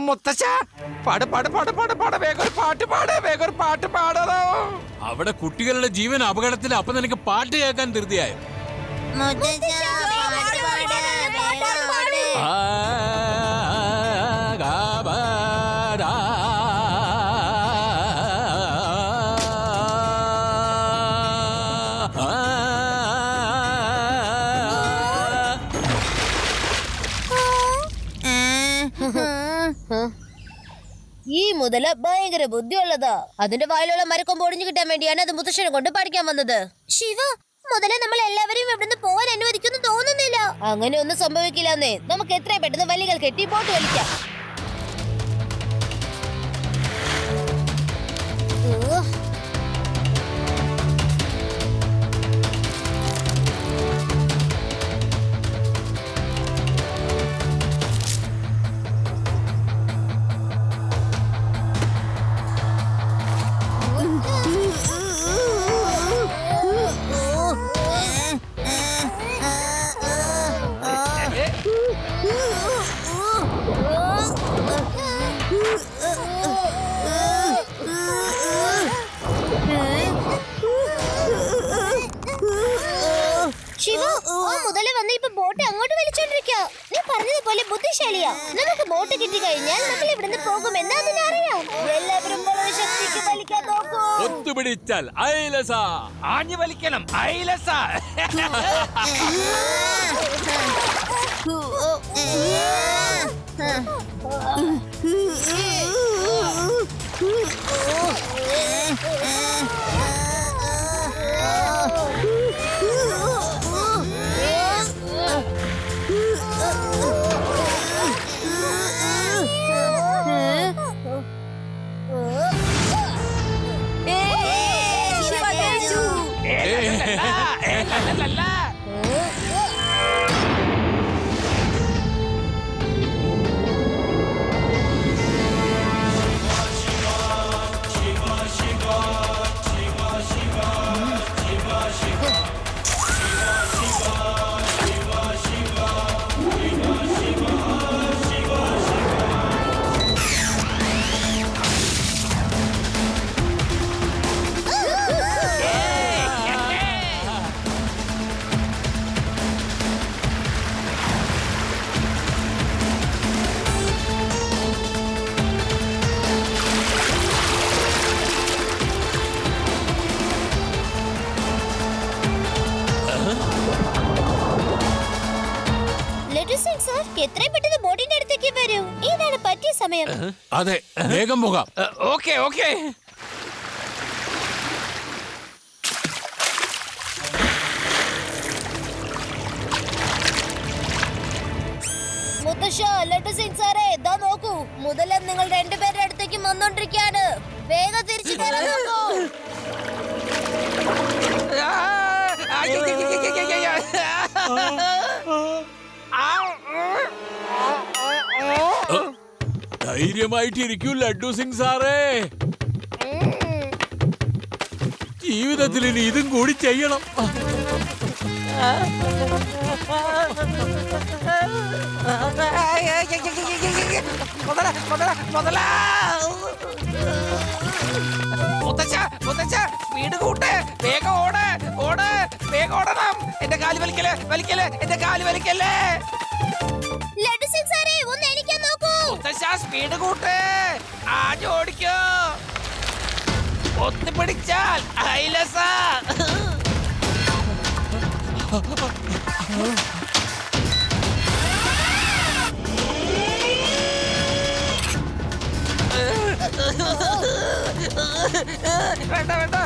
മുത്തച്ഛ പാട് പാട് പാട് പാട് പാട് വേഗം ഒരു പാട്ട് പാട് വേഗം ഒരു പാട്ട് പാടണോ. അവിടെ കുട്ടികളുടെ ജീവൻ അപകടത്തിൽ. അപ്പൊ നിനക്ക് പാട്ട് കേൾക്കാൻ ധൃതിയായോ? ഈ മുതല ഭയങ്കര ബുദ്ധിയുള്ളതാ. അതിന്റെ വായിലുള്ള മരക്കൊമ്പ് ഒടിഞ്ഞു കിട്ടാൻ വേണ്ടിയാണ് അത് മുത്തശ്ശനെ കൊണ്ട് പഠിക്കാൻ വന്നത്. ശിവ, മുതല നമ്മൾ എല്ലാവരെയും ഇവിടുന്ന് പോകാൻ അനുവദിക്കുന്നു തോന്നുന്നില്ല. അങ്ങനെ ഒന്നും സംഭവിക്കില്ലെന്നേ. നമുക്ക് എത്രയും പെട്ടെന്ന് വലികൾ കെട്ടി ബോട്ട് വലിക്കാം. ശിവ, ആ മുതല വന്ന് ഇപ്പൊ ബോട്ട് അങ്ങോട്ട് വലിച്ചോണ്ടിരിക്കാ. നീ പറഞ്ഞതുപോലെ ബുദ്ധിശാലിയാ. നമുക്ക് ബോട്ട് കിട്ടി കഴിഞ്ഞാൽ നമ്മൾ ഇവിടുന്ന് പോകുമെന്ന് അതിനറിയാം. എല്ലാവരും വളരെ ശക്തിക്ക് വലിക്കാൻ നോക്കൂ. ഒത്തുപിടിച്ചാൽ ഐലസ. ആഞ്ഞു വലിക്കണം ഐലസ. എത്രയും പെട്ടെന്ന് ബോട്ടിന്റെ അടുത്തേക്ക് വരൂ. ഇതാണ് പറ്റിയ സമയം. അതെ, വേഗം പോകാം. Okay okay. മുത്തശ്ശ, ലഡ്ഡു സിംഗ് സാറേ, ഇതാ നോക്കൂ. മുതല നിങ്ങൾ രണ്ടുപേരുടെ അടുത്തേക്ക് വന്നോണ്ടിരിക്കാണ്. വേഗം തിരിച്ചു തരാൻ നോക്കൂ. ധൈര്യമായിട്ടിരിക്കൂ ലഡ്ഡു സിംഗ് സാറേ. ജീവിതത്തിൽ ഇനി ഇതും കൂടി ചെയ്യണം. സ്പീഡ് കൂട്ട്, വേഗം ഓട് ഓട്, വേഗം ഓടണം. എന്റെ കാല് വലിക്കല് വലിക്കല്, എന്റെ കാല് വലിക്കല്ലേ. ലഡ്ഡു സിംഗ് സാറേ, ഒന്ന് എണീക്കാൻ നോക്കൂ. സ്പീഡ് കൂട്ട്, ആഞ്ഞു ഓടിക്കോ. ഒത്തുപിടിച്ചാൽ ഐലസ. വേണ്ട വേണ്ട.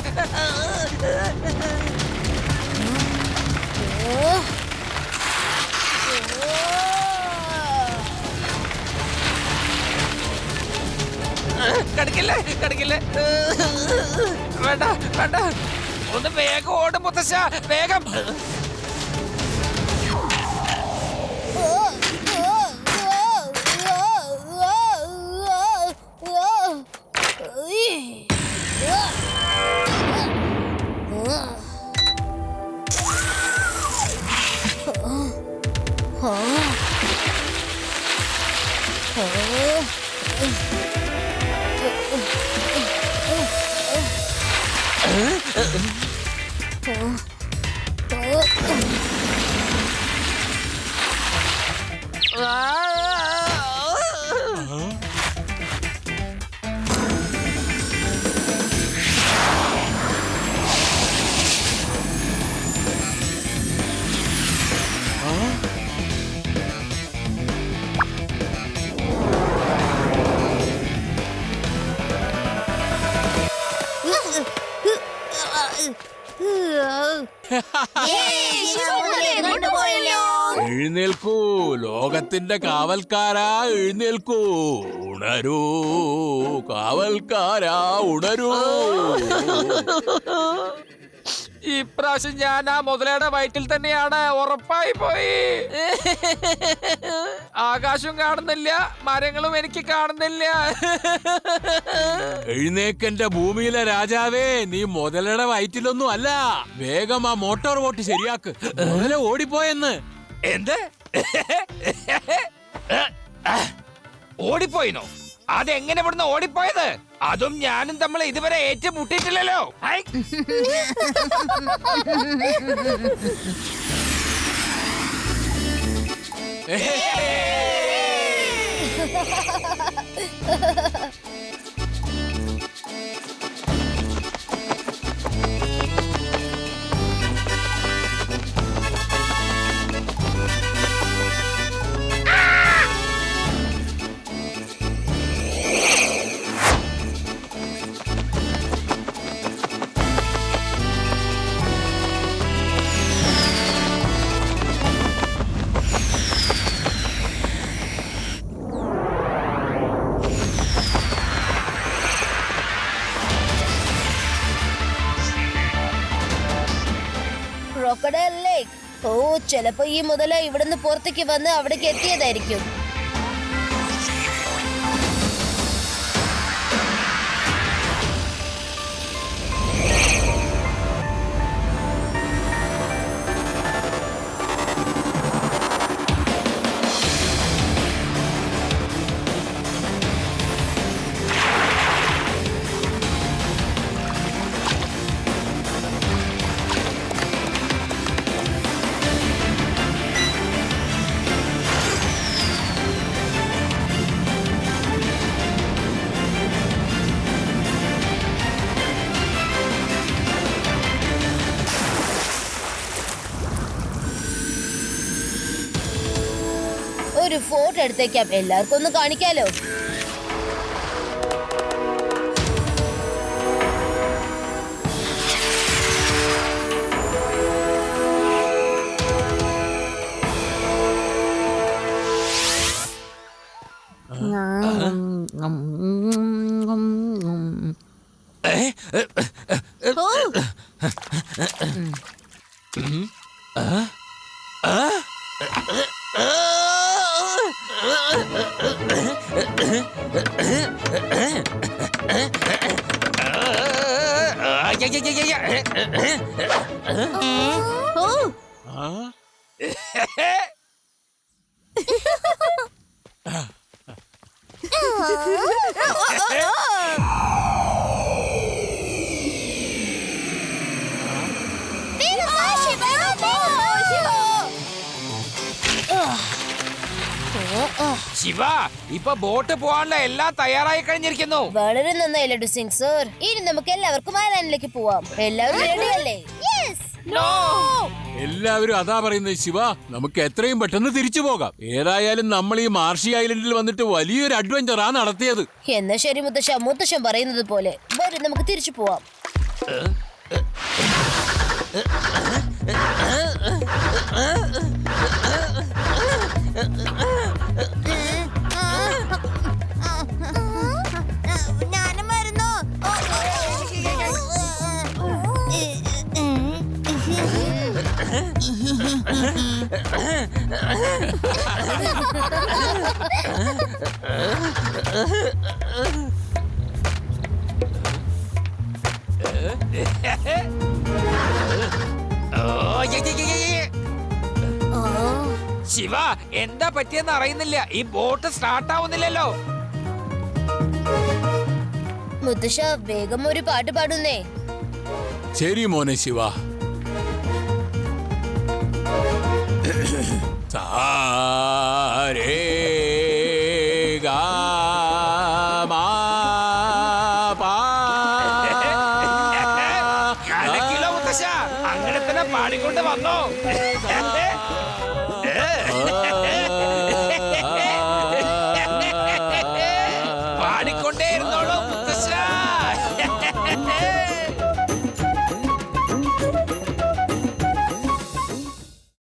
കടിക്കില്ലേ കടിക്കില്ലേ. വേണ്ട വേണ്ട, ഒന്ന് വേഗം ഓടും മുത്തശ്ശ, വേഗം. എഴുന്നേൽക്കൂ, ലോകത്തിന്റെ കാവൽക്കാരാ, എഴുന്നേൽക്കൂ. ഉണരൂ കാവൽക്കാരാ, ഉണരൂ. ഇപ്രാവശ്യം ഞാൻ ആ മുതലയുടെ വയറ്റിൽ തന്നെയാണ്, ഉറപ്പായി പോയി. ആകാശം കാണുന്നില്ല, മരങ്ങളും എനിക്ക് കാണുന്നില്ല. എഴുന്നേക്കെന്റെ ഭൂമിയിലെ രാജാവേ, നീ മുതലയുടെ വയറ്റിലൊന്നും അല്ല. വേഗം ആ മോട്ടോർ ബോട്ട് ശരിയാക്ക്, മുതല ഓടിപ്പോയെന്ന്. എന്ത്? ഓടിപ്പോയിനോ? അതെങ്ങനെ ഇവിടുന്ന് ഓടിപ്പോയത്? അതും ഞാനും തമ്മിൽ ഇതുവരെ ഏറ്റുമുട്ടിയിട്ടില്ലല്ലോ. ക്രോക്കഡൈൽ ലേക്ക്. ഓ, ചിലപ്പോ ഈ മുതല ഇവിടുന്ന് പുറത്തേക്ക് വന്ന് അവിടേക്ക് എത്തിയതായിരിക്കും. ഒരു ഫോട്ടോ എടുത്തേക്കാം, എല്ലാവർക്കും ഒന്ന് കാണിക്കാലോ. ശിവ, ഇപ്പൊ ബോട്ട് പോകാനുള്ള എല്ലാം തയ്യാറായി കഴിഞ്ഞിരിക്കുന്നു. വളരെ നന്നായി ലഡു സിംഗ് സർ. ഇനി നമുക്ക് എല്ലാവർക്കും ഐലാൻഡിലേക്ക് പോവാം. എല്ലാവരും റെഡിയല്ലേ? എല്ലാവരും അതാ പറയുന്നത് ശിവ. നമുക്ക് എത്രയും പെട്ടെന്ന് തിരിച്ചു പോകാം. ഏതായാലും നമ്മൾ ഈ മാർഷി ഐലൻഡിൽ വന്നിട്ട് വലിയൊരു അഡ്വഞ്ചറാ നടത്തിയത്. എന്നാ ശരി മുത്തശ്ശൻ പറയുന്നത് പോലെ വരും, നമുക്ക് തിരിച്ചു പോവാം. ഞാനും വരുന്നു. ശിവ, എന്താ പറ്റിയെന്ന് അറിയുന്നില്ല. ഈ ബോട്ട് സ്റ്റാർട്ട് ആവുന്നില്ലല്ലോ. മുത്തശ്ശ, വേഗം ഒരു പാട്ട് പാടുന്നേ. ശരി മോനെ ശിവ. സാരേ ഗാ മാ പാ. കലക്കിലോ മുത്തശ്ശ, അങ്ങനെ തന്നെ പാടിക്കൊണ്ട് വന്നോ. ആ